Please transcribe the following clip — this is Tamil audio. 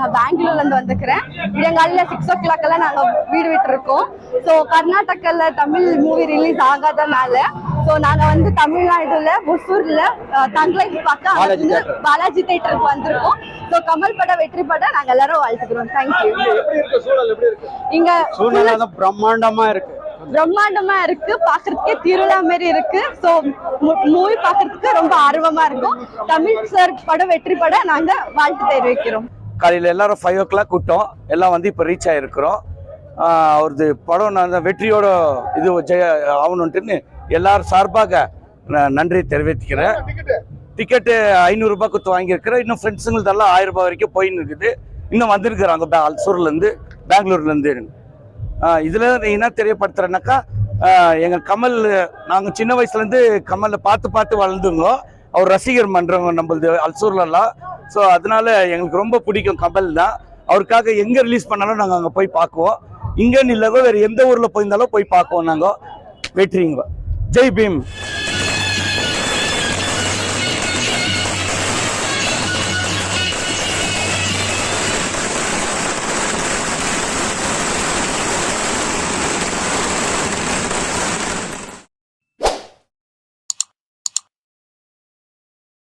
நான் பெங்களூர்ல இருந்து வந்துக்கிறேன். விடியங்காலையில 6 o'clock எல்லாம் நாங்க வீடு விட்டு இருக்கோம். ஸோ கர்நாடகால தமிழ் மூவி ரிலீஸ் ஆகாதனால ஸோ நாங்க வந்து தமிழ்நாடுல ஒசூர்ல தங்களை பார்க்க பாலாஜி தியேட்டருக்கு வந்திருக்கோம். ஸோ கமல் படம் வெற்றி படம் நாங்க எல்லாரும் வாழ்த்துக்கிறோம். தேங்க்யூ. இங்க பிரம்மாண்டமா இருக்கு, பிரம்மாண்டமா இருக்கு, பாக்குறதுக்கே திருவிழா மாதிரி இருக்கு. சோ மூவி பாக்குறதுக்கு ரொம்ப ஆர்வமா இருக்கும். தமிழ் சார் படம் வெற்றி படம் நாங்க வாழ்த்து தெரிவிக்கிறோம். காலையில எல்லாரும் 5 o'clock கூட்டம் எல்லாம் வந்து இப்ப ரீச் ஆயிருக்கிறோம். அவரது படம் நான் வெற்றியோட இது ஜெய ஆகணுன்ட்டுன்னு எல்லாரும் சார்பாக நன்றி தெரிவித்துக்கிறேன். டிக்கெட்டு 500 ரூபாய் கொடுத்து வாங்கியிருக்கிறேன். இன்னும் ஃப்ரெண்ட்ஸுங்களுதெல்லாம் 1000 ரூபாய் வரைக்கும் போயின்னு இருக்குது. இன்னும் வந்திருக்கிறாங்க அல்சூர்ல இருந்து, பெங்களூர்ல இருந்து. இதுல என்ன தெரியப்படுத்துறேன்னாக்கா, எங்க கமல் நாங்க சின்ன வயசுல இருந்து கமலை பார்த்து வளர்ந்துங்க. அவர் ரசிகர் மன்றம் நம்மளது அல்சூர்லாம். ஸோ அதனால எங்களுக்கு ரொம்ப பிடிக்கும் கமல் தான். அவருக்காக எங்க ரிலீஸ் பண்ணாலும் நாங்கள் அங்கே போய் பார்க்குவோம். இங்கன்னு இல்லாத வேற எந்த ஊர்ல போயிருந்தாலும் போய் பார்க்குவோம் நாங்கள். வெற்றிங்க. ஜெய் பீம்.